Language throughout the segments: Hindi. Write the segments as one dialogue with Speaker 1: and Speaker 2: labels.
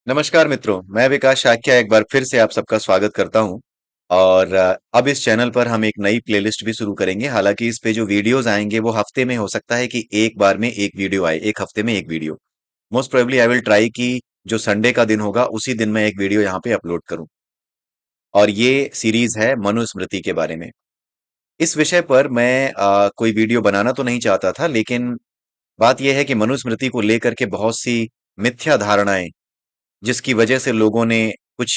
Speaker 1: नमस्कार मित्रों, मैं विकास शाक्या एक बार फिर से आप सबका स्वागत करता हूं। और अब इस चैनल पर हम एक नई प्लेलिस्ट भी शुरू करेंगे। हालांकि इस पे जो वीडियोस आएंगे वो हफ्ते में हो सकता है कि एक बार में एक वीडियो आए, एक हफ्ते में एक video. Most probably I will try कि जो संडे का दिन होगा उसी दिन मैं एक वीडियो यहाँ पे अपलोड करूं। और ये सीरीज है मनुस्मृति के बारे में। इस विषय पर मैं कोई वीडियो बनाना तो नहीं चाहता था, लेकिन बात यह है कि मनुस्मृति को लेकर के बहुत सी मिथ्या धारणाएं, जिसकी वजह से लोगों ने कुछ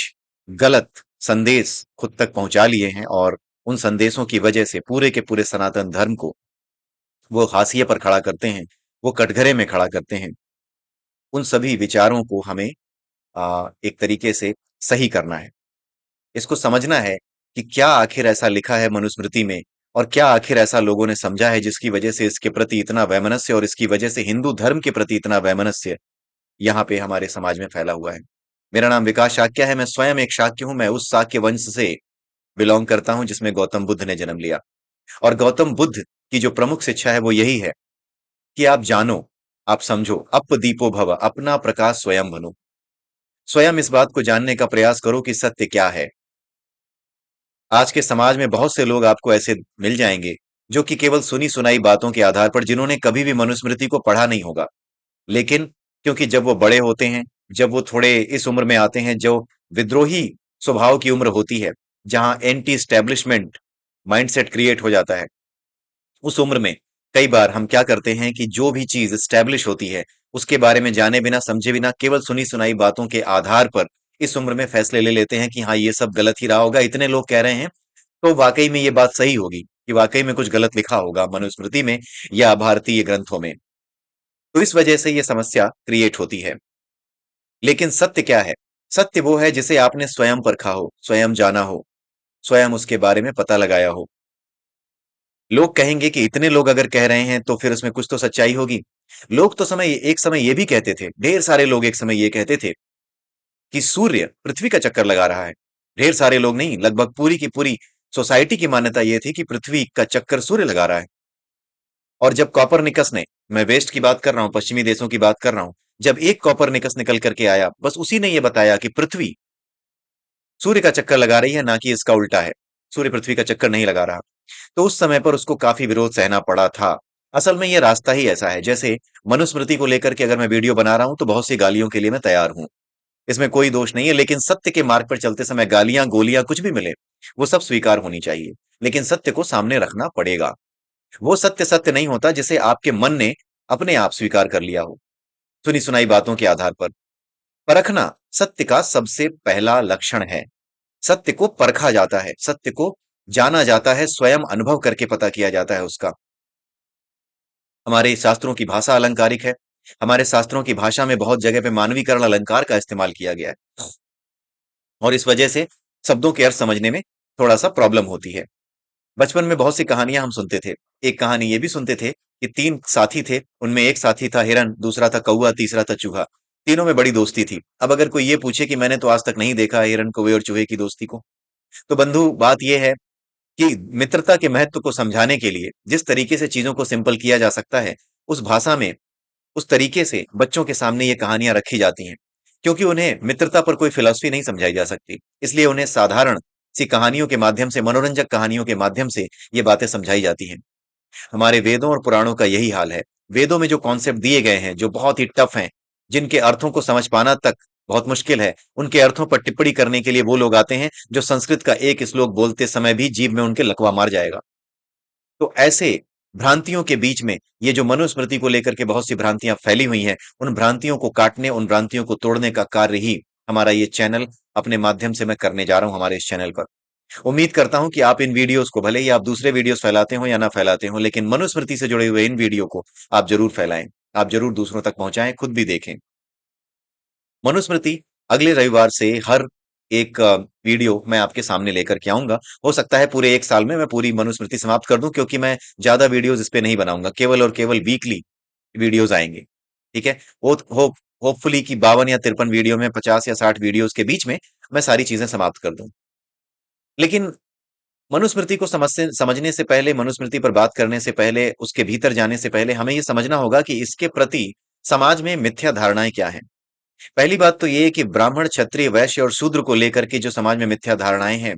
Speaker 1: गलत संदेश खुद तक पहुंचा लिए हैं, और उन संदेशों की वजह से पूरे के पूरे सनातन धर्म को वो हाशिए पर खड़ा करते हैं, वो कटघरे में खड़ा करते हैं। उन सभी विचारों को हमें एक तरीके से सही करना है। इसको समझना है कि क्या आखिर ऐसा लिखा है मनुस्मृति में, और क्या आखिर ऐसा लोगों ने समझा है जिसकी वजह से इसके प्रति इतना वैमनस्य, और इसकी वजह से हिंदू धर्म के प्रति इतना वैमनस्य यहाँ पे हमारे समाज में फैला हुआ है। मेरा नाम विकास शाक्या है। मैं स्वयं एक शाक्य हूं। मैं उस शाक्य वंश से बिलोंग करता हूं जिसमें गौतम बुद्ध ने जन्म लिया। और गौतम बुद्ध की जो प्रमुख शिक्षा है वो यही है कि आप जानो, आप समझो, अप दीपो भव, अपना प्रकाश स्वयं बनो। स्वयं इस बात को जानने का प्रयास करो कि सत्य क्या है। आज के समाज में बहुत से लोग आपको ऐसे मिल जाएंगे जो कि केवल सुनी सुनाई बातों के आधार पर, जिन्होंने कभी भी मनुस्मृति को पढ़ा नहीं होगा, लेकिन क्योंकि जब वो बड़े होते हैं, जब वो थोड़े इस उम्र में आते हैं जो विद्रोही स्वभाव की उम्र होती है, जहां एंटी स्टैब्लिशमेंट माइंडसेट क्रिएट हो जाता है, उस उम्र में कई बार हम क्या करते हैं कि जो भी चीज स्टैब्लिश होती है उसके बारे में जाने बिना समझे बिना केवल सुनी सुनाई बातों के आधार पर इस उम्र में फैसले ले लेते हैं कि हाँ, ये सब गलत ही रहा होगा, इतने लोग कह रहे हैं तो वाकई में ये बात सही होगी, कि वाकई में कुछ गलत लिखा होगा मनुस्मृति में या भारतीय ग्रंथों में। तो इस वजह से ये समस्या क्रिएट होती है। लेकिन सत्य क्या है? सत्य वो है जिसे आपने स्वयं परखा हो, स्वयं जाना हो, स्वयं उसके बारे में पता लगाया हो। लोग कहेंगे कि इतने लोग अगर कह रहे हैं तो फिर उसमें कुछ तो सच्चाई होगी। लोग तो एक समय ये भी कहते थे, ढेर सारे लोग एक समय ये कहते थे कि सूर्य पृथ्वी का चक्कर लगा रहा है। ढेर सारे लोग नहीं, लगभग पूरी की पूरी सोसाइटी की मान्यता ये थी कि पृथ्वी का चक्कर सूर्य लगा रहा है। और जब कॉपरनिकस ने, मैं वेस्ट की बात कर रहा हूं, पश्चिमी देशों की बात कर रहा हूं, जब एक कॉपरनिकस निकल करके आया, बस उसी ने यह बताया कि पृथ्वी सूर्य का चक्कर लगा रही है, ना कि इसका उल्टा है। सूर्य पृथ्वी का चक्कर नहीं लगा रहा। तो उस समय पर उसको काफी विरोध सहना पड़ा था। असल में ये रास्ता ही ऐसा है। जैसे मनुस्मृति को लेकर के अगर मैं वीडियो बना रहा हूं तो बहुत सी गालियों के लिए मैं तैयार हूं, इसमें कोई दोष नहीं है। लेकिन सत्य के मार्ग पर चलते समय गालियां गोलियां कुछ भी मिले, वो सब स्वीकार होनी चाहिए। लेकिन सत्य को सामने रखना पड़ेगा। वो सत्य सत्य नहीं होता जिसे आपके मन ने अपने आप स्वीकार कर लिया हो, सुनी सुनाई बातों के आधार पर। परखना सत्य का सबसे पहला लक्षण है। सत्य को परखा जाता है, सत्य को जाना जाता है, स्वयं अनुभव करके पता किया जाता है उसका। हमारे शास्त्रों की भाषा अलंकारिक है। हमारे शास्त्रों की भाषा में बहुत जगह पे मानवीकरण अलंकार का इस्तेमाल किया गया है, और इस वजह से शब्दों के अर्थ समझने में थोड़ा सा प्रॉब्लम होती है। बचपन में बहुत सी कहानियां हम सुनते थे। एक कहानी ये भी सुनते थे कि तीन साथी थे, उनमें एक साथी था हिरन, दूसरा था कौवा, तीसरा था चूहा। तीनों में बड़ी दोस्ती थी। अब अगर कोई ये पूछे कि मैंने तो आज तक नहीं देखा है हिरन, कौवे और चूहे की दोस्ती को, तो बंधु बात यह है कि मित्रता के महत्व को समझाने के लिए जिस तरीके से चीजों को सिंपल किया जा सकता है, उस भाषा में, उस तरीके से बच्चों के सामने ये कहानियां रखी जाती हैं। क्योंकि उन्हें मित्रता पर कोई फिलॉसफी नहीं समझाई जा सकती, इसलिए उन्हें साधारण सी कहानियों के माध्यम से, मनोरंजक कहानियों के माध्यम से ये बातें समझाई जाती हैं। हमारे वेदों और पुराणों का यही हाल है। वेदों में जो कॉन्सेप्ट दिए गए हैं, जो बहुत ही टफ हैं, जिनके अर्थों को समझ पाना तक बहुत मुश्किल है, उनके अर्थों पर टिप्पणी करने के लिए वो लोग आते हैं जो संस्कृत का एक श्लोक बोलते समय भी जीभ में उनके लकवा मार जाएगा। तो ऐसे भ्रांतियों के बीच में ये जो मनुस्मृति को लेकर के बहुत सी भ्रांतियां फैली हुई हैं, उन भ्रांतियों को काटने, उन भ्रांतियों को तोड़ने का कार्य ही हमारा ये चैनल, अपने माध्यम से मैं करने जा रहा हूं हमारे इस चैनल पर। उम्मीद करता हूं कि आप इन वीडियोस को, भले ही आप दूसरे वीडियोस फैलाते हो या ना फैलाते हो, लेकिन मनुस्मृति से जुड़े हुए इन वीडियो को आप जरूर फैलाएं, आप जरूर दूसरों तक पहुंचाएं, खुद भी देखें। मनुस्मृति अगले रविवार से हर एक वीडियो मैं आपके सामने लेकर के आऊंगा। हो सकता है पूरे एक साल में मैं पूरी मनुस्मृति समाप्त कर दूं, क्योंकि मैं ज्यादा वीडियोस इस पे नहीं बनाऊंगा, केवल और केवल वीकली वीडियोस आएंगे। ठीक है। होपफुली कि 52 या 53 वीडियो में, 50 या 60 वीडियोस के बीच में मैं सारी चीजें समाप्त कर दूं। लेकिन मनुस्मृति को समझने से पहले, मनुस्मृति पर बात करने से पहले, उसके भीतर जाने से पहले हमें यह समझना होगा कि इसके प्रति समाज में मिथ्या धारणाएं क्या हैं। पहली बात तो ये है कि ब्राह्मण, क्षत्रिय, वैश्य और शूद्र को लेकर के जो समाज में मिथ्या धारणाएं हैं,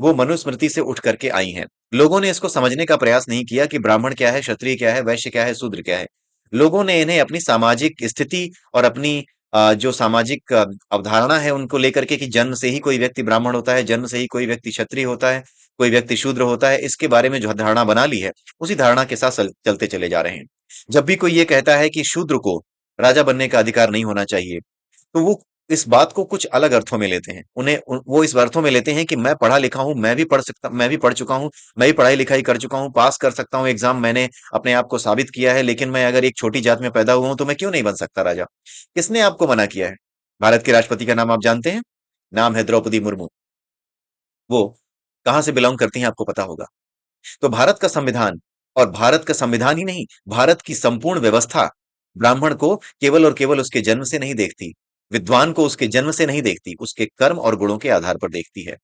Speaker 1: वो मनुस्मृति से उठ करके आई हैं। लोगों ने इसको समझने का प्रयास नहीं किया कि ब्राह्मण क्या है, क्षत्रिय क्या है, वैश्य क्या है, शूद्र क्या है। लोगों ने इन्हें अपनी सामाजिक स्थिति और अपनी जो सामाजिक अवधारणा है उनको लेकर के कि जन्म से ही कोई व्यक्ति ब्राह्मण होता है, जन्म से ही कोई व्यक्ति क्षत्रिय होता है, कोई व्यक्ति शूद्र होता है, इसके बारे में जो धारणा बना ली है, उसी धारणा के साथ चलते चले जा रहे हैं। जब भी कोई ये कहता है कि शूद्र को राजा बनने का अधिकार नहीं होना चाहिए, तो वो इस बात को कुछ अलग अर्थों में लेते हैं। वो इस अर्थों में लेते हैं कि मैं पढ़ा लिखा हूं, मैं भी पढ़ चुका हूं, मैं भी पढ़ाई लिखाई कर चुका हूं, पास कर सकता हूं एग्जाम, मैंने अपने आप को साबित किया है, लेकिन मैं अगर एक छोटी जात में पैदा हुआ हूं तो मैं क्यों नहीं बन सकता राजा? किसने आपको मना किया है? भारत के राष्ट्रपति का नाम आप जानते हैं? नाम है द्रौपदी मुर्मू। वो कहां से बिलोंग करती हैं आपको पता होगा। तो भारत का संविधान, और भारत का संविधान ही नहीं, भारत की संपूर्ण व्यवस्था ब्राह्मण को केवल और केवल उसके जन्म से नहीं देखती, विद्वान को उसके जन्म से नहीं देखती, उसके कर्म और गुणों के आधार पर देखती है।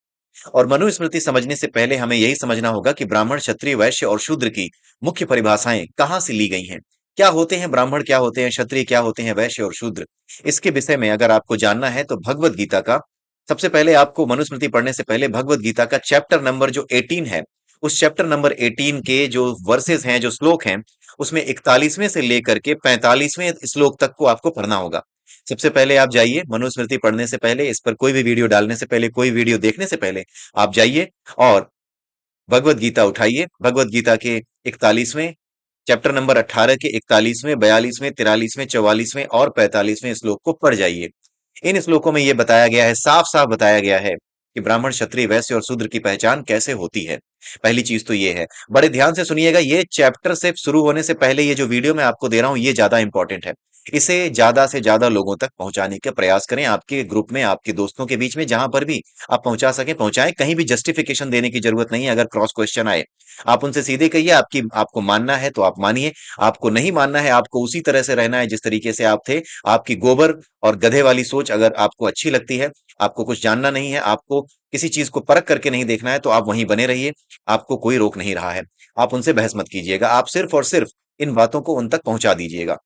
Speaker 1: और मनुस्मृति समझने से पहले हमें यही समझना होगा कि ब्राह्मण, क्षत्रिय, वैश्य और शूद्र की मुख्य परिभाषाएं कहां से ली गई हैं। क्या होते हैं ब्राह्मण, क्या होते हैं क्षत्रिय, क्या होते हैं वैश्य और शूद्र? इसके विषय में अगर आपको जानना है तो भगवत गीता का, सबसे पहले आपको मनुस्मृति पढ़ने से पहले भगवत गीता का चैप्टर नंबर जो 18 है, उस चैप्टर नंबर 18 के जो वर्सेस हैं, जो श्लोक हैं, उसमें 41वें से लेकर के 45वें श्लोक तक को आपको पढ़ना होगा। सबसे पहले आप जाइए, मनुस्मृति पढ़ने से पहले, इस पर कोई भी वीडियो डालने से पहले, कोई वीडियो देखने से पहले आप जाइए और भगवत गीता उठाइए। भगवत गीता के 41वें, चैप्टर नंबर 18 के 41वें, 42वें, 43वें, 44वें और 45वें श्लोक को पढ़ जाइए। इन श्लोकों में यह बताया गया है, साफ साफ बताया गया है कि ब्राह्मण, क्षत्रिय, वैश्य और शूद्र की पहचान कैसे होती है। पहली चीज तो ये है, बड़े ध्यान से सुनिएगा, ये चैप्टर से शुरू होने से पहले ये जो वीडियो मैं आपको दे रहा हूं ये ज्यादा इंपॉर्टेंट है। इसे ज्यादा से ज्यादा लोगों तक पहुंचाने का प्रयास करें, आपके ग्रुप में, आपके दोस्तों के बीच में, जहां पर भी आप पहुंचा सके पहुंचाएं। कहीं भी जस्टिफिकेशन देने की जरूरत नहीं है। अगर क्रॉस क्वेश्चन आए, आप उनसे सीधे कहिए, आपको मानना है तो आप मानिए, आपको नहीं मानना है, आपको उसी तरह से रहना है जिस तरीके से आप थे। आपकी गोबर और गधे वाली सोच अगर आपको अच्छी लगती है, आपको कुछ जानना नहीं है, आपको किसी चीज को परख करके नहीं देखना है, तो आप वहीं बने रहिए। आपको कोई रोक नहीं रहा है। आप उनसे बहस मत कीजिएगा, आप सिर्फ और सिर्फ इन बातों को उन तक पहुंचा दीजिएगा।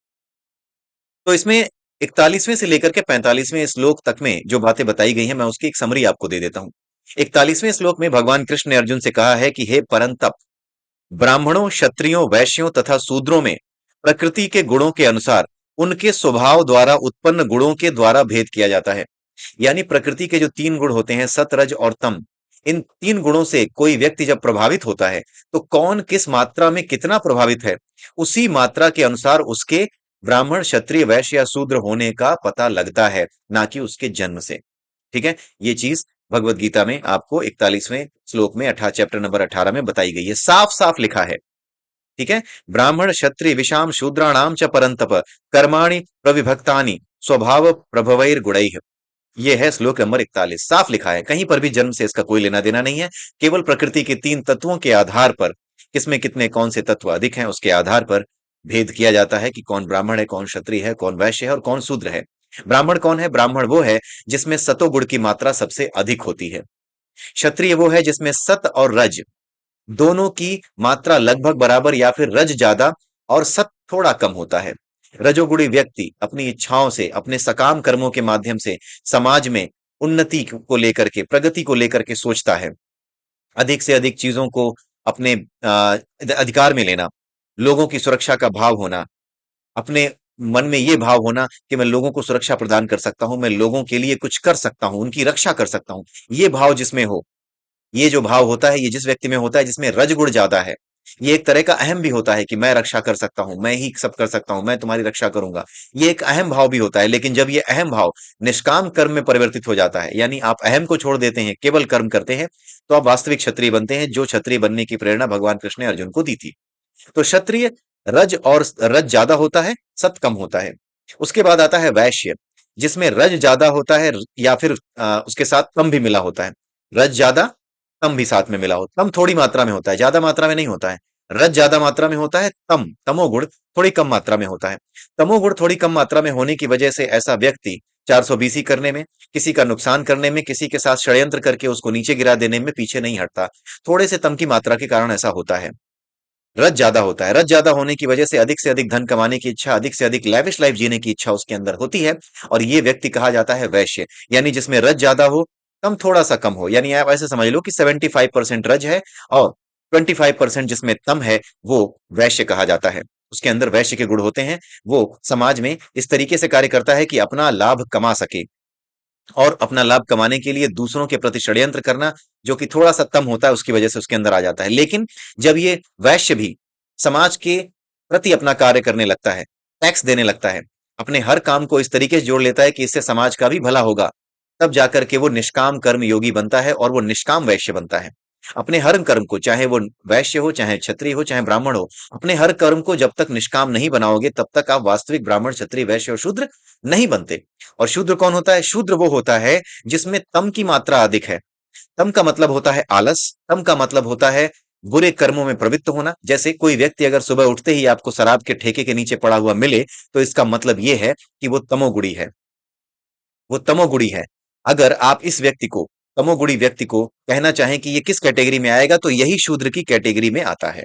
Speaker 1: तो इसमें 41वें से लेकर के 45वें श्लोक तक में जो बातें बताई गई हैं, मैं उसकी एक समरी आपको दे देता हूं। 41वें श्लोक में भगवान कृष्ण ने अर्जुन से कहा है कि हे परंतप, ब्राह्मणों, क्षत्रियों, वैश्यों तथा शूद्रों में प्रकृति के गुणों के अनुसार उनके स्वभाव द्वारा उत्पन्न गुणों के द्वारा भेद किया जाता है। यानी प्रकृति के जो तीन गुण होते हैं, सत, रज और तम, इन तीन गुणों से कोई व्यक्ति जब प्रभावित होता है, तो कौन किस मात्रा में कितना प्रभावित है, उसी मात्रा के अनुसार उसके ब्राह्मण, क्षत्रिय, वैश्य या शूद्र होने का पता लगता है, ना कि उसके जन्म से। ठीक है, ये चीज भगवत गीता में आपको 41वें श्लोक में चैप्टर नंबर 18 में बताई गई है, साफ साफ लिखा है। ठीक है, ब्राह्मण, क्षत्रिय, विषाम, शूद्राणाम च परंतप कर्माणि प्रविभक्तानि स्वभाव प्रभवैर गुणैः। ये है श्लोक नंबर 41, साफ लिखा है, कहीं पर भी जन्म से इसका कोई लेना देना नहीं है। केवल प्रकृति के तीन तत्वों के आधार पर, किसमें कितने कौन से तत्व अधिक हैं, उसके आधार पर भेद किया जाता है कि कौन ब्राह्मण है, कौन क्षत्रिय है, कौन वैश्य है और कौन शूद्र है। ब्राह्मण कौन है? ब्राह्मण वो है जिसमें सतोगुण की मात्रा सबसे अधिक होती है। क्षत्रिय वो है जिसमें सत और रज दोनों की मात्रा लगभग बराबर या फिर रज ज्यादा और सत थोड़ा कम होता है। रजोगुणी व्यक्ति अपनी इच्छाओं से, अपने सकाम कर्मों के माध्यम से समाज में उन्नति को लेकर के, प्रगति को लेकर के सोचता है। अधिक से अधिक चीजों को अपने अधिकार में लेना, लोगों की सुरक्षा का भाव होना, अपने मन में ये भाव होना कि मैं लोगों को सुरक्षा प्रदान कर सकता हूं, मैं लोगों के लिए कुछ कर सकता हूं, उनकी रक्षा कर सकता हूं, ये भाव जिसमें हो, ये जो भाव होता है, ये जिस व्यक्ति में होता है जिसमें रजगुण ज्यादा है, ये एक तरह का अहम भी होता है कि मैं रक्षा कर सकता हूं, मैं ही सब कर सकता हूं, मैं तुम्हारी रक्षा करूंगा। ये एक अहम भाव भी होता है। लेकिन जब ये अहम भाव निष्काम कर्म में परिवर्तित हो जाता है, यानी आप अहम को छोड़ देते हैं, केवल कर्म करते हैं, तो आप वास्तविक क्षत्रिय बनते हैं, जो क्षत्रिय बनने की प्रेरणा भगवान कृष्ण ने अर्जुन को दी थी। तो क्षत्रिय रज ज्यादा होता है, सत कम होता है। उसके बाद आता है वैश्य, जिसमें रज ज्यादा होता है या फिर उसके साथ तम भी मिला होता है। रज ज्यादा, तम भी साथ में मिला होता, तम थोड़ी मात्रा में होता है, ज्यादा मात्रा में नहीं होता है। रज ज्यादा मात्रा में होता है, तमोगुण थोड़ी कम मात्रा में होता है। तमोगुण थोड़ी कम मात्रा में होने की वजह से ऐसा व्यक्ति 420 करने में, किसी का नुकसान करने में, किसी के साथ षड्यंत्र करके उसको नीचे गिरा देने में पीछे नहीं हटता। थोड़े से तम की मात्रा के कारण ऐसा होता है। रज ज्यादा होता है। रज ज्यादा होने की वजह से अधिक से अधिक धन कमाने की इच्छा, अधिक से अधिक लैविश लाइफ जीने की इच्छा उसके अंदर होती है, और ये व्यक्ति कहा जाता है वैश्य। यानी जिसमें रज ज्यादा हो, कम थोड़ा सा कम हो, यानी आप ऐसे समझ लो कि 75% रज है और 25% जिसमें तम है, वो वैश्य कहा जाता है। उसके अंदर वैश्य के गुण होते हैं। वो समाज में इस तरीके से कार्य करता है कि अपना लाभ कमा सके, और अपना लाभ कमाने के लिए दूसरों के प्रति षड्यंत्र करना, जो कि थोड़ा सा तम होता है, उसकी वजह से उसके अंदर आ जाता है। लेकिन जब ये वैश्य भी समाज के प्रति अपना कार्य करने लगता है, टैक्स देने लगता है, अपने हर काम को इस तरीके से जोड़ लेता है कि इससे समाज का भी भला होगा, तब जाकर के वो निष्काम कर्म योगी बनता है और वो निष्काम वैश्य बनता है। अपने हर कर्म को, चाहे वो वैश्य हो, चाहे क्षत्रिय हो, चाहे ब्राह्मण हो, अपने हर कर्म को जब तक निष्काम नहीं बनाओगे, तब तक आप वास्तविक ब्राह्मण, क्षत्रिय, वैश्य और शूद्र नहीं बनते। और शूद्र कौन होता है? शूद्र वो होता है जिसमें तम की मात्रा अधिक है। तम का मतलब होता है आलस। तम का मतलब होता है बुरे कर्मों में प्रवृत्त होना। जैसे कोई व्यक्ति अगर सुबह उठते ही आपको शराब के ठेके के नीचे पड़ा हुआ मिले, तो इसका मतलब यह है कि वो तमोगुणी है। वो तमोगुणी है। अगर आप इस व्यक्ति को, तमोगुणी व्यक्ति को कहना चाहें कि ये किस कैटेगरी में आएगा, तो यही शूद्र की कैटेगरी में आता है।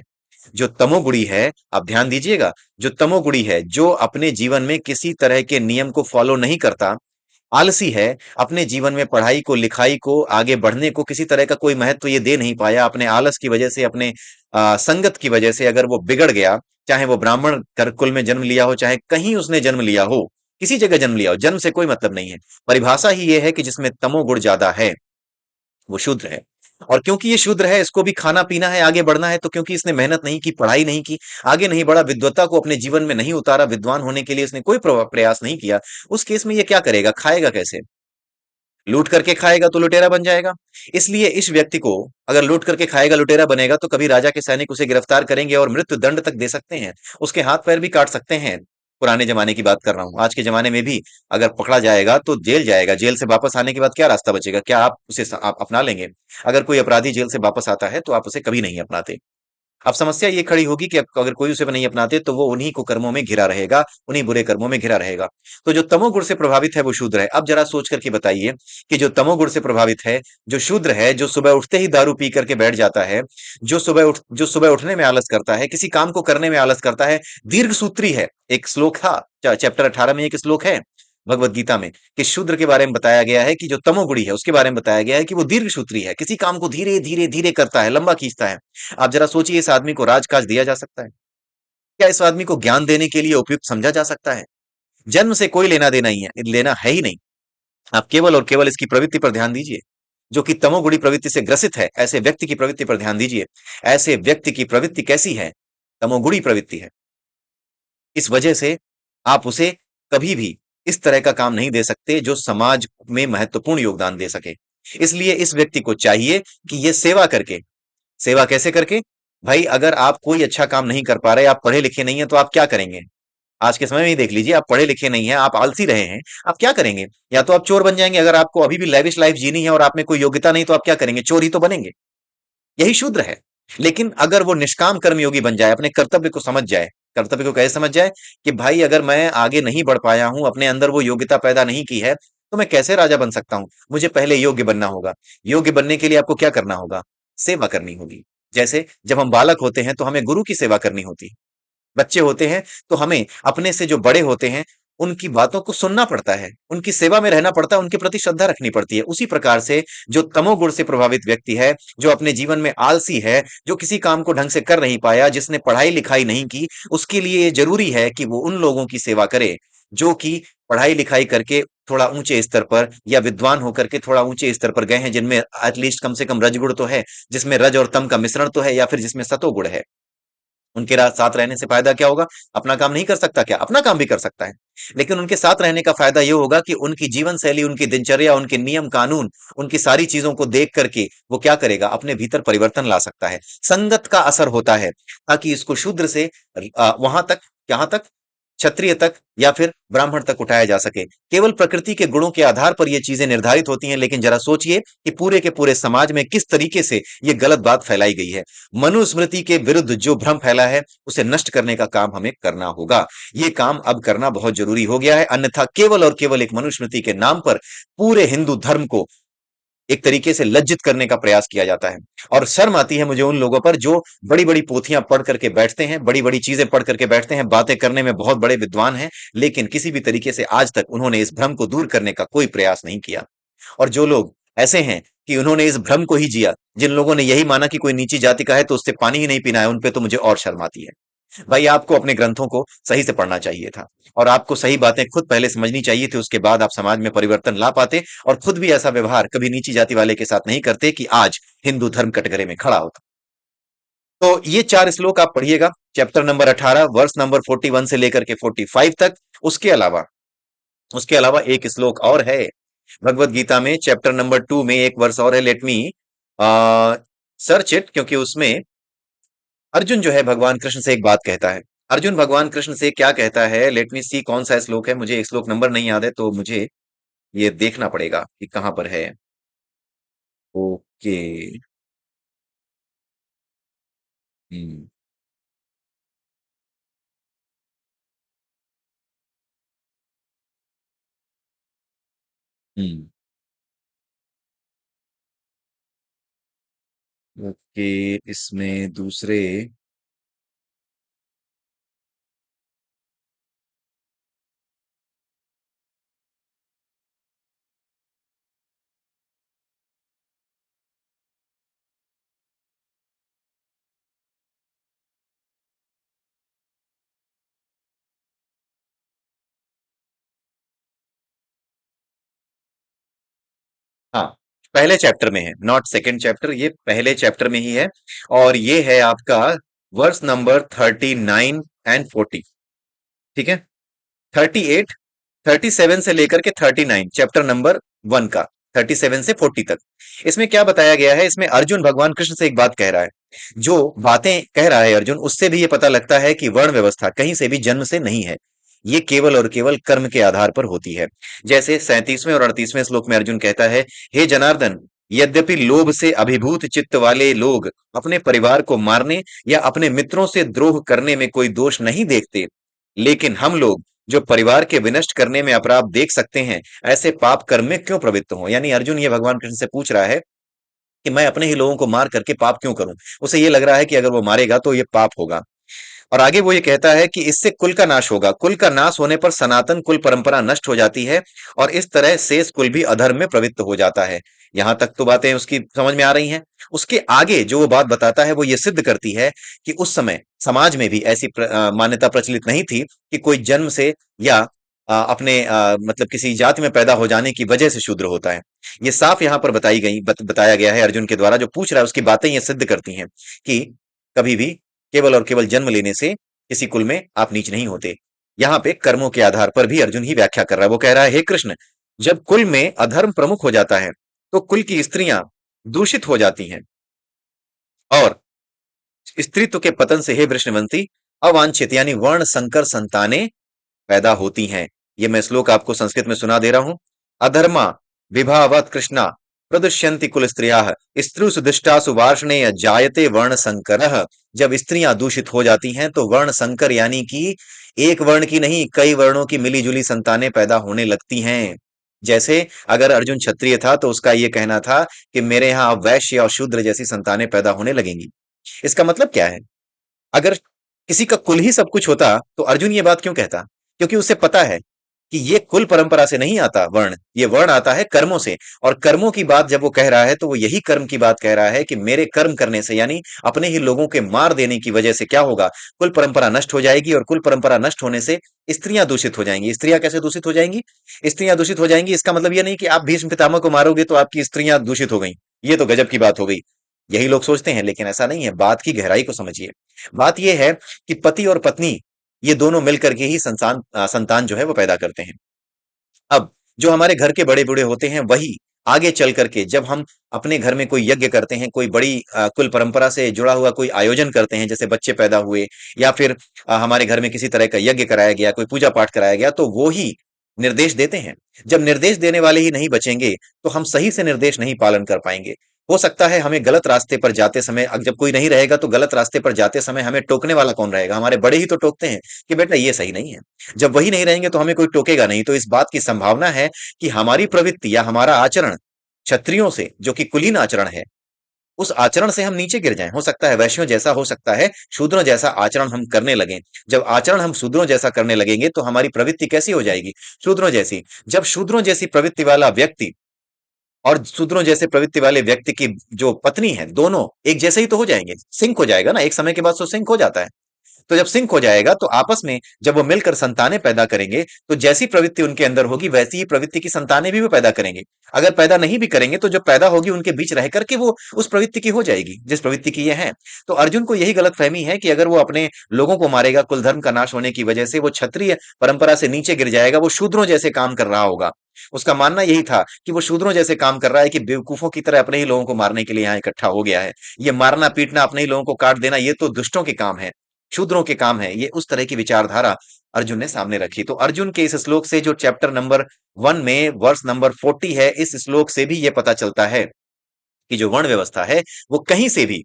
Speaker 1: जो तमोगुणी है, आप ध्यान दीजिएगा, जो तमोगुणी है, जो अपने जीवन में किसी तरह के नियम को फॉलो नहीं करता, आलसी है, अपने जीवन में पढ़ाई को, लिखाई को, आगे बढ़ने को किसी तरह का कोई महत्व ये दे नहीं पाया, अपने आलस की वजह से, अपने संगत की वजह से अगर वो बिगड़ गया, चाहे वो ब्राह्मण कुल में जन्म लिया हो, चाहे कहीं उसने जन्म लिया हो, किसी जगह जन्म लिया हो, जन्म से कोई मतलब नहीं है। परिभाषा ही ये है कि जिसमें तमोगुण ज्यादा है, वो शूद्र है। और क्योंकि ये शूद्र है, इसको भी खाना पीना है, आगे बढ़ना है, तो क्योंकि इसने मेहनत नहीं की, पढ़ाई नहीं की, आगे नहीं बढ़ा, विद्वत्ता को अपने जीवन में नहीं उतारा, विद्वान होने के लिए इसने कोई प्रयास नहीं किया, उस केस में ये क्या करेगा? खाएगा कैसे? लूट करके खाएगा तो लुटेरा बन जाएगा। इसलिए इस व्यक्ति को, अगर लूट करके खाएगा, लुटेरा बनेगा, तो कभी राजा के सैनिक उसे गिरफ्तार करेंगे और मृत्यु दंड तक दे सकते हैं, उसके हाथ पैर भी काट सकते हैं। पुराने जमाने की बात कर रहा हूं। आज के जमाने में भी अगर पकड़ा जाएगा तो जेल जाएगा। जेल से वापस आने के बाद क्या रास्ता बचेगा? क्या आप उसे आप अपना लेंगे? अगर कोई अपराधी जेल से वापस आता है तो आप उसे कभी नहीं अपनाते। अब समस्या ये खड़ी होगी कि अगर कोई उसे नहीं अपनाते, तो वो उन्हीं को कर्मों में घिरा रहेगा, उन्हीं बुरे कर्मों में घिरा रहेगा। तो जो तमोगुण से प्रभावित है वो शूद्र है। अब जरा सोच करके बताइए कि जो तमोगुण से प्रभावित है, जो शूद्र है, जो सुबह उठते ही दारू पी करके बैठ जाता है, जो सुबह उठने में आलस करता है, किसी काम को करने में आलस करता है, दीर्घ सूत्री है। एक श्लोक था, चैप्टर 18 में एक श्लोक है भगवत गीता में, कि शूद्र के बारे में बताया गया है, कि जो तमोगुणी है उसके बारे में बताया गया है कि वो दीर्घ सूत्री है, किसी काम को धीरे धीरे धीरे करता है, लंबा खींचता है। आप जरा सोचिए, इस आदमी को राजकाज दिया जा सकता है? क्या इस आदमी को ज्ञान देने के लिए उपयुक्त समझा जा सकता है? जन्म से कोई लेना देना ही है, लेना है ही नहीं। आप केवल और केवल इसकी प्रवृत्ति पर ध्यान दीजिए, जो कि तमोगुणी प्रवृत्ति से ग्रसित है, ऐसे व्यक्ति की प्रवृत्ति पर ध्यान दीजिए। ऐसे व्यक्ति की प्रवृत्ति कैसी है? तमोगुणी प्रवृत्ति है। इस वजह से आप उसे कभी भी इस तरह का काम नहीं दे सकते जो समाज में महत्वपूर्ण योगदान दे सके। इसलिए इस व्यक्ति को चाहिए कि ये सेवा करके, सेवा कैसे करके? भाई, अगर आप कोई अच्छा काम नहीं कर पा रहे, आप पढ़े लिखे नहीं है, तो आप क्या करेंगे? आज के समय में ही देख लीजिए, आप पढ़े लिखे नहीं हैं, आप आलसी रहे हैं, आप क्या करेंगे? या तो आप चोर बन जाएंगे। अगर आपको अभी भी लैविश लाइफ जीनी है और आप में कोई योग्यता नहीं, तो आप क्या करेंगे? चोर ही तो बनेंगे। यही शूद्र है। लेकिन अगर वो निष्काम कर्मयोगी बन जाए, अपने कर्तव्य को समझ जाए, कर्तव्य को कैसे समझ जाए? कि भाई, अगर मैं आगे नहीं बढ़ पाया हूं, अपने अंदर वो योग्यता पैदा नहीं की है, तो मैं कैसे राजा बन सकता हूं? मुझे पहले योग्य बनना होगा। योग्य बनने के लिए आपको क्या करना होगा? सेवा करनी होगी। जैसे जब हम बालक होते हैं तो हमें गुरु की सेवा करनी होती है। बच्चे होते हैं तो हमें अपने से जो बड़े होते हैं, उनकी बातों को सुनना पड़ता है, उनकी सेवा में रहना पड़ता है, उनके प्रति श्रद्धा रखनी पड़ती है। उसी प्रकार से जो तमोगुण से प्रभावित व्यक्ति है, जो अपने जीवन में आलसी है, जो किसी काम को ढंग से कर नहीं पाया, जिसने पढ़ाई लिखाई नहीं की, उसके लिए ये जरूरी है कि वो उन लोगों की सेवा करे जो कि पढ़ाई लिखाई करके थोड़ा ऊंचे स्तर पर, या विद्वान होकर के थोड़ा ऊंचे स्तर पर गए हैं, जिनमें एटलीस्ट कम से कम रजगुण तो है, जिसमें रज और तम का मिश्रण तो है, या फिर जिसमें सतोगुण है। उनके साथ रहने से फायदा क्या होगा? अपना काम नहीं कर सकता क्या? अपना काम भी कर सकता है। लेकिन उनके साथ रहने का फायदा ये होगा कि उनकी जीवन शैली, उनकी दिनचर्या, उनके नियम कानून, उनकी सारी चीजों को देख करके वो क्या करेगा? अपने भीतर परिवर्तन ला सकता है। संगत का असर होता है, ताकि इसको शूद्र से वहां तक, यहां तक, क्षत्रिय तक या फिर ब्राह्मण तक उठाया जा सके। केवल प्रकृति के गुणों के आधार पर ये चीजें निर्धारित होती हैं, लेकिन जरा सोचिए कि पूरे के पूरे समाज में किस तरीके से ये गलत बात फैलाई गई है। मनुस्मृति के विरुद्ध जो भ्रम फैला है, उसे नष्ट करने का काम हमें करना होगा। ये काम अब करना बहुत जरूरी हो गया है, अन्यथा केवल और केवल एक मनुस्मृति के नाम पर पूरे हिंदू धर्म को एक तरीके से लज्जित करने का प्रयास किया जाता है। और शर्म आती है मुझे उन लोगों पर जो बड़ी बड़ी पोथियां पढ़ करके बैठते हैं, बड़ी बड़ी चीजें पढ़ करके बैठते हैं, बातें करने में बहुत बड़े विद्वान हैं, लेकिन किसी भी तरीके से आज तक उन्होंने इस भ्रम को दूर करने का कोई प्रयास नहीं किया। और जो लोग ऐसे हैं कि उन्होंने इस भ्रम को ही जिया, जिन लोगों ने यही माना कि कोई नीची जाति का है तो उससे पानी ही नहीं पीना है, उन पे तो मुझे और शर्म आती है। भाई आपको अपने ग्रंथों को सही से पढ़ना चाहिए था, और आपको सही बातें खुद पहले समझनी चाहिए थी, उसके बाद आप समाज में परिवर्तन ला पाते और खुद भी ऐसा व्यवहार कभी नीची जाति वाले के साथ नहीं करते कि आज हिंदू धर्म कटघरे में खड़ा होता। तो ये 4 श्लोक आप पढ़िएगा, चैप्टर नंबर 18 वर्स नंबर 41 से लेकर के 45 तक। उसके अलावा उसके अलावा एक श्लोक और है भगवत गीता में, चैप्टर नंबर 2 में एक वर्स और है। लेट मी सर्च इट, क्योंकि उसमें अर्जुन जो है भगवान कृष्ण से एक बात कहता है। अर्जुन भगवान कृष्ण से क्या कहता है, लेट मी सी कौन सा श्लोक है, मुझे एक श्लोक नंबर नहीं याद है, तो मुझे ये देखना पड़ेगा कि कहां पर है। ओके। हम्म। हम्म। ओके, इसमें दूसरे। हाँ, पहले चैप्टर में है, नॉट सेकंड चैप्टर, ये पहले चैप्टर में ही है। और ये है आपका वर्स नंबर 39 एंड 40। ठीक है, 38, 37 से लेकर के 39, चैप्टर नंबर 1 का, 37 से 40 तक। इसमें क्या बताया गया है, इसमें अर्जुन भगवान कृष्ण से एक बात कह रहा है। जो बातें कह रहा है अर्जुन, उससे भी ये पता लगता है कि वर्ण व्यवस्था कहीं से भी जन्म से नहीं है, ये केवल और केवल कर्म के आधार पर होती है। जैसे 37वें और 38वें श्लोक में अर्जुन कहता है, हे जनार्दन, यद्यपि लोभ से अभिभूत चित्त वाले लोग अपने परिवार को मारने या अपने मित्रों से द्रोह करने में कोई दोष नहीं देखते, लेकिन हम लोग जो परिवार के विनष्ट करने में अपराध देख सकते हैं, ऐसे पाप कर्म में क्यों प्रवृत्त हो। यानी अर्जुन ये भगवान कृष्ण से पूछ रहा है कि मैं अपने ही लोगों को मार करके पाप क्यों करूं। उसे ये लग रहा है कि अगर वो मारेगा तो ये पाप होगा। और आगे वो ये कहता है कि इससे कुल का नाश होगा, कुल का नाश होने पर सनातन कुल परंपरा नष्ट हो जाती है, और इस तरह शेष कुल भी अधर्म में प्रवृत्त हो जाता है। यहां तक तो बातें उसकी समझ में आ रही हैं। उसके आगे जो वो बात बताता है वो ये सिद्ध करती है कि उस समय समाज में भी ऐसी मान्यता प्रचलित नहीं थी कि कोई जन्म से या अपने मतलब किसी जाति में पैदा हो जाने की वजह से शूद्र होता है। ये साफ यहाँ पर बताया गया है अर्जुन के द्वारा, जो पूछ रहा है उसकी बातें ये सिद्ध करती हैं कि कभी भी केवल और केवल जन्म लेने से किसी कुल में आप नीच नहीं होते। यहाँ पे कर्मों के आधार पर भी अर्जुन ही व्याख्या कर रहा है। वो कह रहा है, हे कृष्ण, जब कुल में अधर्म प्रमुख हो जाता है तो कुल की स्त्रियां दूषित हो जाती हैं, और स्त्रीत्व के पतन से, हे वृषणवंती, अवांछित यानी वर्ण संकर संतानें पैदा होती हैं। ये मैं श्लोक आपको संस्कृत में सुना दे रहा हूं। अधर्मा विभावत कृष्णा प्रदुष्यंति कुल स्त्रिया स्त्रुसु दुष्टासु वार्ष्णेय जायते वर्ण संकर। जब स्त्रियां दूषित हो जाती हैं तो वर्ण संकर यानी कि एक वर्ण की नहीं, कई वर्णों की मिली जुली संतानें पैदा होने लगती हैं। जैसे अगर अर्जुन क्षत्रिय था तो उसका यह कहना था कि मेरे यहां अब वैश्य और शूद्र जैसी संतानें पैदा होने लगेंगी। इसका मतलब क्या है, अगर किसी का कुल ही सब कुछ होता तो अर्जुन ये बात क्यों कहता। क्योंकि उसे पता है कि ये कुल परंपरा से नहीं आता वर्ण, ये वर्ण आता है कर्मों से। और कर्मों की बात जब वो कह रहा है तो वो यही कर्म की बात कह रहा है कि मेरे कर्म करने से, यानी अपने ही लोगों के मार देने की वजह से क्या होगा, कुल परंपरा नष्ट हो जाएगी, और कुल परंपरा नष्ट होने से स्त्रियां दूषित हो जाएंगी। स्त्रियां कैसे दूषित हो जाएंगी, स्त्रियां दूषित हो जाएंगी इसका मतलब ये नहीं कि आप भीष्म पितामह को मारोगे तो आपकी स्त्रियां दूषित हो गई। ये तो गजब की बात हो गई। यही लोग सोचते हैं, लेकिन ऐसा नहीं है। बात की गहराई को समझिए। बात यह है कि पति और पत्नी ये दोनों मिलकर के ही संतान जो है वो पैदा करते हैं। अब जो हमारे घर के बड़े बूढ़े होते हैं वही आगे चल करके जब हम अपने घर में कोई यज्ञ करते हैं, कोई बड़ी कुल परंपरा से जुड़ा हुआ कोई आयोजन करते हैं, जैसे बच्चे पैदा हुए या फिर हमारे घर में किसी तरह का यज्ञ कराया गया, कोई पूजा पाठ कराया गया, तो वो ही निर्देश देते हैं। जब निर्देश देने वाले ही नहीं बचेंगे तो हम सही से निर्देश नहीं पालन कर पाएंगे। हो सकता है हमें गलत रास्ते पर जाते समय, अब जब कोई नहीं रहेगा तो गलत रास्ते पर जाते समय हमें टोकने वाला कौन रहेगा, हमारे बड़े ही तो टोकते हैं कि बेटा ये सही नहीं है। जब वही नहीं रहेंगे तो हमें कोई टोकेगा नहीं। तो इस बात की संभावना है कि हमारी प्रवृत्ति या हमारा आचरण क्षत्रियों से, जो कि कुलीन आचरण है, उस आचरण से हम नीचे गिर जाएं। हो सकता है वैश्यों जैसा, हो सकता है शूद्रों जैसा आचरण हम करने लगें। जब आचरण हम शूद्रों जैसा करने लगेंगे तो हमारी प्रवृत्ति कैसी हो जाएगी? शूद्रों जैसी। जब शूद्रों जैसी प्रवृत्ति वाला व्यक्ति और शूद्रों जैसे प्रवृत्ति वाले व्यक्ति की जो पत्नी है, दोनों एक जैसे ही तो हो जाएंगे, सिंक हो जाएगा ना, एक समय के बाद तो सिंक हो जाता है। तो जब सिंक हो जाएगा तो आपस में जब वो मिलकर संतानें पैदा करेंगे, तो जैसी प्रवृत्ति उनके अंदर होगी वैसी ही प्रवृत्ति की संतानें भी वो पैदा करेंगे। अगर पैदा नहीं भी करेंगे तो जो पैदा होगी उनके बीच रह करके वो उस प्रवृत्ति की हो जाएगी जिस प्रवृत्ति की ये है। तो अर्जुन को यही गलतफहमी है कि अगर वो अपने लोगों को मारेगा, कुल धर्म का नाश होने की वजह से वो क्षत्रिय परंपरा से नीचे गिर जाएगा, वो शूद्रों जैसे काम कर रहा होगा। उसका मानना यही था कि वो शूद्रों जैसे काम कर रहा है, कि बेवकूफों की तरह अपने ही लोगों को मारने के लिए यहाँ इकट्ठा हो गया है। ये मारना पीटना, अपने ही लोगों को काट देना, ये तो दुष्टों के काम है, शूद्रों के काम है। ये उस तरह की विचारधारा अर्जुन ने सामने रखी। तो अर्जुन के इस श्लोक से, जो चैप्टर नंबर 1 में वर्स नंबर 40 है, इस श्लोक से भी ये पता चलता है कि जो वर्ण व्यवस्था है वो कहीं से भी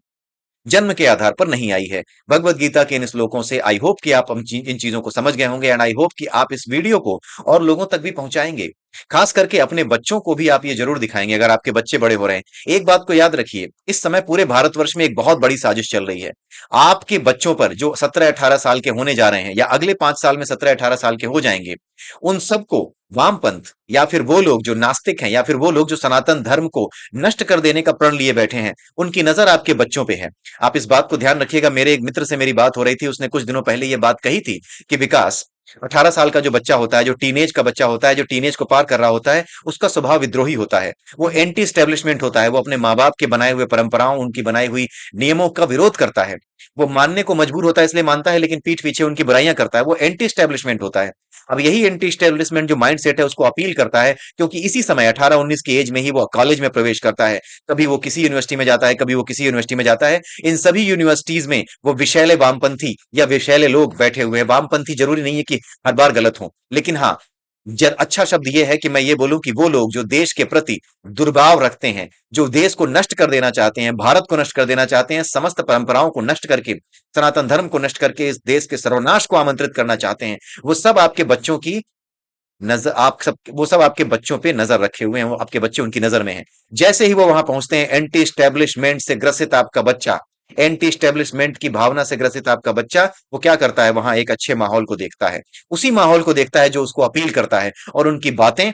Speaker 1: जन्म के आधार पर नहीं आई है। भगवत गीता के इन श्लोकों से आई होप कि आप इन चीजों को समझ गए होंगे, एंड आई होप कि आप इस वीडियो को और लोगों तक भी पहुंचाएंगे। खास करके अपने बच्चों को भी आप ये जरूर दिखाएंगे अगर आपके बच्चे बड़े हो रहे हैं। एक बात को याद रखिए, इस समय पूरे भारतवर्ष में एक बहुत बड़ी साजिश चल रही है। आपके बच्चों पर जो 17-18 साल के होने जा रहे हैं, या अगले 5 साल में 17-18 साल के हो जाएंगे, उन सबको वामपंथ, या फिर वो लोग जो नास्तिक हैं, या फिर वो लोग जो सनातन धर्म को नष्ट कर देने का प्रण लिए बैठे हैं, उनकी नजर आपके बच्चों पे है। आप इस बात को ध्यान रखिएगा। मेरे एक मित्र से मेरी बात हो रही थी, उसने कुछ दिनों पहले ये बात कही थी कि विकास, 18 साल का जो बच्चा होता है, जो टीनेज का बच्चा होता है, जो टीनेज को पार कर रहा होता है, उसका स्वभाव विद्रोही होता है। वो एंटी स्टैब्लिशमेंट होता है। वो अपने माँ बाप के बनाए हुए परंपराओं, उनकी बनाई हुई नियमों का विरोध करता है। वो मानने को मजबूर होता है इसलिए मानता है, लेकिन पीठ पीछे उनकी बुराइयां करता है। वो एंटी स्टैब्लिशमेंट होता है। अब यही एंटी स्टैब्लिशमेंट जो माइंड सेट है उसको अपील करता है, क्योंकि इसी समय 18-19 की एज में ही वो कॉलेज में प्रवेश करता है। कभी वो किसी यूनिवर्सिटी में जाता है, कभी वो किसी यूनिवर्सिटी में जाता है। इन सभी यूनिवर्सिटीज में वो विषैले वामपंथी या विषैले लोग बैठे हुए हैं। वामपंथी जरूरी नहीं है कि हर बार गलत हो, लेकिन हाँ, अच्छा शब्द यह है कि मैं ये बोलूं कि वो लोग जो देश के प्रति दुर्भाव रखते हैं, जो देश को नष्ट कर देना चाहते हैं, भारत को नष्ट कर देना चाहते हैं, समस्त परंपराओं को नष्ट करके, सनातन धर्म को नष्ट करके इस देश के सर्वनाश को आमंत्रित करना चाहते हैं, वो सब आपके बच्चों की नजर, आप सब, वो सब आपके बच्चों पे नजर रखे हुए हैं। वो आपके बच्चे उनकी नजर में हैं। जैसे ही वो वहां पहुंचते हैं, एंटी स्टैब्लिशमेंट से ग्रसित आपका बच्चा, एंटी स्टैब्लिशमेंट की भावना से ग्रसित आपका बच्चा, वो क्या करता है? वहां एक अच्छे माहौल को देखता है, उसी माहौल को देखता है जो उसको अपील करता है, और उनकी बातें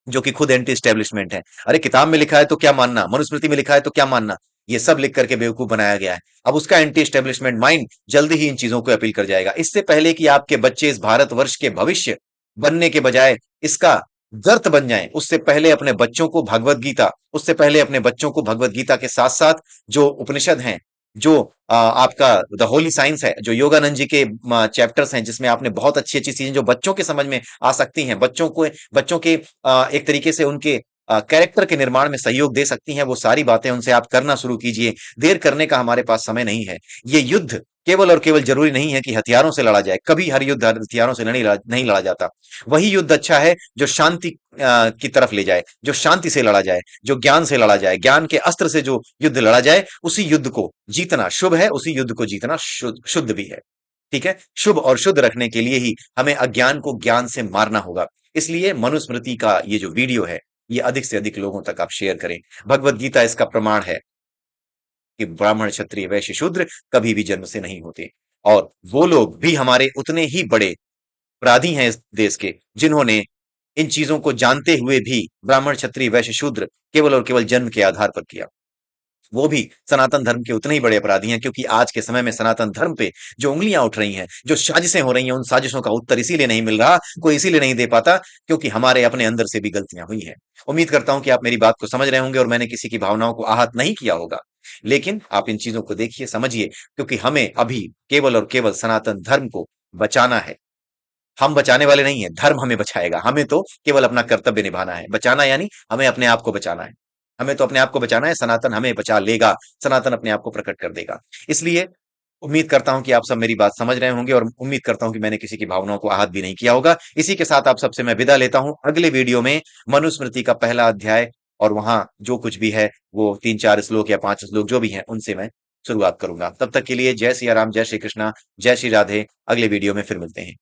Speaker 1: जो कि खुद एंटी स्टैब्लिशमेंट है। अरे किताब में लिखा है तो क्या मानना, मनुस्मृति में लिखा है तो क्या मानना, ये सब लिख करके बेवकूफ बनाया गया है। अब उसका एंटी स्टैब्लिशमेंट माइंड जल्दी ही इन चीजों को अपील कर जाएगा। इससे पहले कि आपके बच्चे इस भारतवर्ष के भविष्य बनने के बजाय इसका गर्त बन जाएं, उससे पहले अपने बच्चों को भगवत गीता, उससे पहले अपने बच्चों को भगवत गीता के साथ साथ जो उपनिषद हैं, जो आपका द होली साइंस है, जो योगानंद जी के चैप्टर्स हैं, जिसमें आपने बहुत अच्छी अच्छी चीजें जो बच्चों के समझ में आ सकती हैं, बच्चों के एक तरीके से उनके कैरेक्टर के निर्माण में सहयोग दे सकती हैं, वो सारी बातें उनसे आप करना शुरू कीजिए। देर करने का हमारे पास समय नहीं है। ये युद्ध केवल और केवल जरूरी नहीं है कि हथियारों से लड़ा जाए। कभी हर युद्ध हथियारों से नहीं लड़ा जाता। वही युद्ध अच्छा है जो शांति की तरफ ले जाए, जो शांति से लड़ा जाए, जो ज्ञान से लड़ा जाए, ज्ञान के अस्त्र से जो युद्ध लड़ा जाए, उसी युद्ध को जीतना शुभ है, उसी युद्ध को जीतना शुद्ध भी है। ठीक है? शुभ और शुद्ध रखने के लिए ही हमें अज्ञान को ज्ञान से मारना होगा। इसलिए मनुस्मृति का ये जो वीडियो है, ये अधिक से अधिक लोगों तक आप शेयर करें। भगवत गीता इसका प्रमाण है कि ब्राह्मण, क्षत्रिय, वैश्य, शूद्र कभी भी जन्म से नहीं होते, और वो लोग भी हमारे उतने ही बड़े अपराधी हैं इस देश के, जिन्होंने इन चीजों को जानते हुए भी ब्राह्मण, क्षत्रिय, वैश्य, शूद्र केवल और केवल जन्म के आधार पर किया। वो भी सनातन धर्म के उतने ही बड़े अपराधी हैं, क्योंकि आज के समय में सनातन धर्म पे जो उंगलियां उठ रही हैं, जो साजिशें हो रही हैं, उन साजिशों का उत्तर इसीलिए नहीं मिल रहा, कोई इसीलिए नहीं दे पाता, क्योंकि हमारे अपने अंदर से भी गलतियां हुई हैं। उम्मीद करता हूं कि आप मेरी बात को समझ रहे होंगे और मैंने किसी की भावनाओं को आहत नहीं किया होगा। लेकिन आप इन चीजों को देखिए, समझिए, क्योंकि हमें अभी केवल और केवल सनातन धर्म को बचाना है। हम बचाने वाले नहीं है, धर्म हमें बचाएगा। हमें तो केवल अपना कर्तव्य निभाना है। बचाना यानी हमें अपने आप को बचाना है। हमें तो अपने आप को बचाना है, सनातन हमें बचा लेगा, सनातन अपने आप को प्रकट कर देगा। इसलिए उम्मीद करता हूं कि आप सब मेरी बात समझ रहे होंगे, और उम्मीद करता हूं कि मैंने किसी की भावनाओं को आहत भी नहीं किया होगा। इसी के साथ आप सबसे मैं विदा लेता हूं। अगले वीडियो में मनुस्मृति का पहला अध्याय, और वहां जो कुछ भी है वो 3-4 श्लोक या 5 श्लोक जो भी हैं, उनसे मैं शुरुआत करूंगा। तब तक के लिए जय सिया राम, जय श्री कृष्णा, जय श्री राधे। अगले वीडियो में फिर मिलते हैं।